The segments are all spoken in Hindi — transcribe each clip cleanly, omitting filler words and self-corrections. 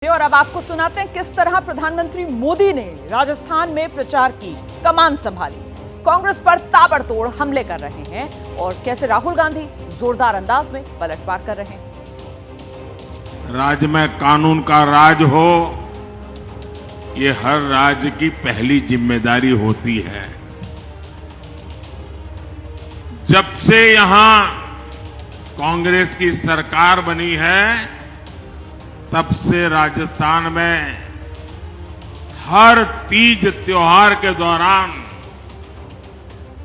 और अब आपको सुनाते हैं किस तरह प्रधानमंत्री मोदी ने राजस्थान में प्रचार की कमान संभाली। कांग्रेस पर ताबड़तोड़ हमले कर रहे हैं और कैसे राहुल गांधी जोरदार अंदाज में पलटवार कर रहे हैं। राज्य में कानून का राज हो, ये हर राज्य की पहली जिम्मेदारी होती है। जब से यहां कांग्रेस की सरकार बनी है, तब से राजस्थान में हर तीज त्योहार के दौरान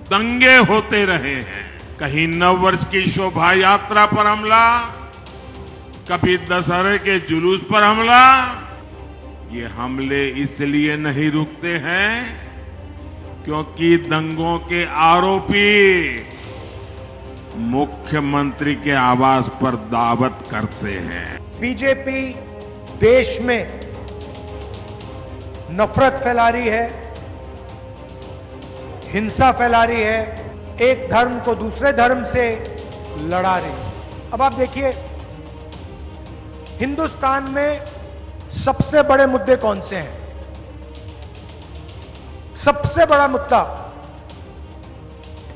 दंगे होते रहे हैं। कहीं नववर्ष की शोभा यात्रा पर हमला, कभी दशहरे के जुलूस पर हमला। ये हमले इसलिए नहीं रुकते हैं क्योंकि दंगों के आरोपी मुख्यमंत्री के आवास पर दावत करते हैं। बीजेपी देश में नफरत फैला रही है, हिंसा फैला रही है, एक धर्म को दूसरे धर्म से लड़ा रही है। अब आप देखिए, हिंदुस्तान में सबसे बड़े मुद्दे कौन से हैं? सबसे बड़ा मुद्दा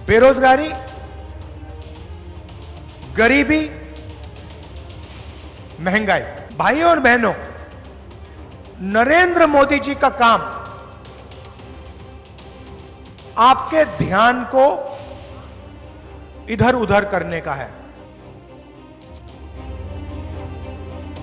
बेरोजगारी, गरीबी, महंगाई। भाइयों और बहनों, नरेंद्र मोदी जी का काम आपके ध्यान को इधर उधर करने का है।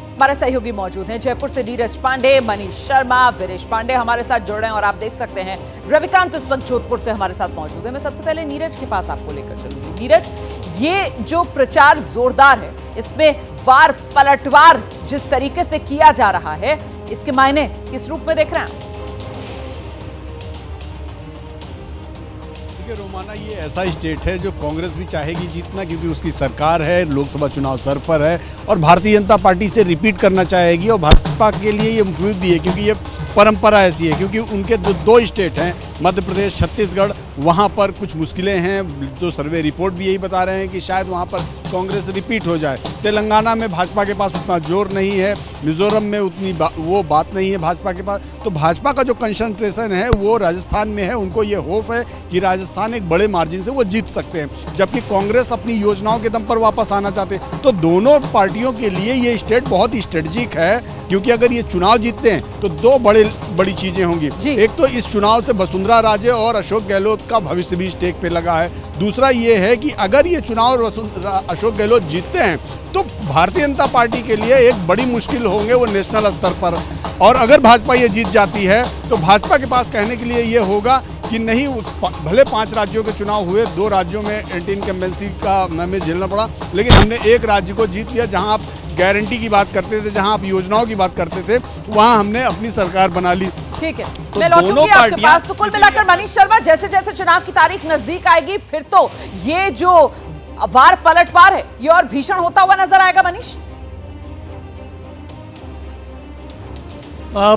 हमारे सहयोगी मौजूद हैं जयपुर से नीरज पांडे, मनीष शर्मा, वीरेश पांडे हमारे साथ जुड़ रहे हैं और आप देख सकते हैं रविकांत इस वक्त जोधपुर से हमारे साथ मौजूद है। मैं सबसे पहले नीरज के पास आपको लेकर चलूंगी। नीरज, ये जो प्रचार जोरदार है, इसमें वार पलटवार जिस तरीके से किया जा रहा है, इसके मायने किस रूप में देख रहे हैं? रोमाना, ये ऐसा स्टेट है जो कांग्रेस भी चाहेगी जीतना क्योंकि उसकी सरकार है, लोकसभा चुनाव सर पर है और भारतीय जनता पार्टी से रिपीट करना चाहेगी। और भाजपा के लिए ये मुफीद भी है क्योंकि ये परंपरा ऐसी है, क्योंकि उनके दो स्टेट हैं, मध्य प्रदेश, छत्तीसगढ़, वहाँ पर कुछ मुश्किलें हैं। जो सर्वे रिपोर्ट भी यही बता रहे हैं कि शायद वहाँ पर कांग्रेस रिपीट हो जाए। तेलंगाना में भाजपा के पास उतना जोर नहीं है, मिजोरम में उतनी वो बात नहीं है भाजपा के पास। तो भाजपा का जो कंसंट्रेशन है वो राजस्थान में है। उनको ये होप है कि राजस्थान एक बड़े मार्जिन से वो जीत सकते हैं, जबकि कांग्रेस अपनी योजनाओं के दम पर वापस आना चाहते हैं। तो दोनों पार्टियों के लिए ये स्टेट बहुत ही स्ट्रेटेजिक है, क्योंकि अगर ये चुनाव जीतते हैं तो दो बड़ी चीजें होंगी। एक तो इस चुनाव से वसुंधरा राजे और अशोक गहलोत का भविष्य भी स्टेक पे लगा है। दूसरा ये है कि अगर ये चुनाव अशोक गहलोत जीतते हैं तो भारतीय जनता पार्टी के लिए एक बड़ी मुश्किल होंगे वो नेशनल स्तर पर। और अगर भाजपा ये जीत जाती है तो भाजपा के पास कहने के लिए ये होगा कि नहीं, भले 5 राज्यों के चुनाव हुए, 2 राज्यों में एंटी इनकम्बेंसी का हमें झेलना पड़ा, लेकिन हमने एक राज्य को जीत लिया। जहां आप गारंटी की बात करते थे, जहां आप योजनाओं की बात करते थे, वहां हमने अपनी सरकार बना ली। ठीक है, तो मैं लौटूंगी आपके पास। तो कुल मिलाकर मनीष शर्मा, जैसे जैसे चुनाव की तारीख नजदीक आएगी, फिर तो ये जो वार पलटवार है ये और भीषण होता हुआ नजर आएगा। मनीष?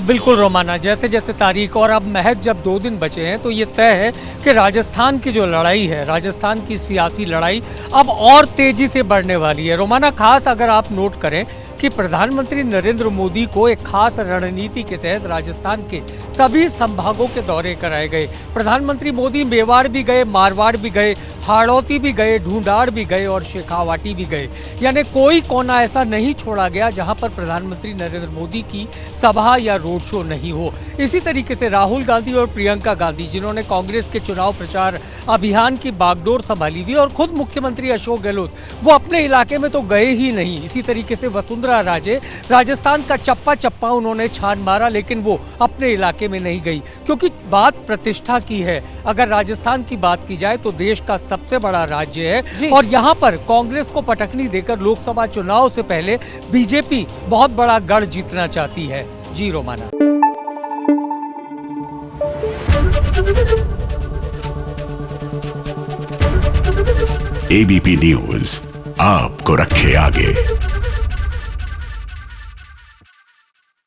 बिल्कुल रोमाना, जैसे जैसे तारीख और अब महज जब 2 दिन बचे हैं तो ये तय है कि राजस्थान की जो लड़ाई है, राजस्थान की सियासी लड़ाई अब और तेजी से बढ़ने वाली है। रोमाना, खास अगर आप नोट करें कि प्रधानमंत्री नरेंद्र मोदी को एक खास रणनीति के तहत राजस्थान के सभी संभागों के दौरे कराए गए। प्रधानमंत्री मोदी मेवाड़ भी गए, मारवाड़ भी गए, हाड़ौती भी गए, ढूंढाड़ भी गए और शेखावाटी भी गए। यानी कोई कोना ऐसा नहीं छोड़ा गया जहां पर प्रधानमंत्री नरेंद्र मोदी की सभा या रोड शो नहीं हो। इसी तरीके से राहुल गांधी और प्रियंका गांधी, जिन्होंने कांग्रेस के चुनाव प्रचार अभियान की बागडोर संभाली थी, और खुद मुख्यमंत्री अशोक गहलोत, वो अपने इलाके में तो गए ही नहीं। इसी तरीके से वसुंधरा राजे, राजस्थान का चप्पा चप्पा उन्होंने छान मारा, लेकिन वो अपने इलाके में नहीं गई, क्योंकि बात प्रतिष्ठा की है। अगर राजस्थान की बात की जाए तो देश का सबसे बड़ा राज्य है और यहाँ पर कांग्रेस को पटकनी देकर लोकसभा चुनाव से पहले बीजेपी बहुत बड़ा गढ़ जीतना चाहती है। जी रोमाना। एबीपी न्यूज आपको रखे आगे।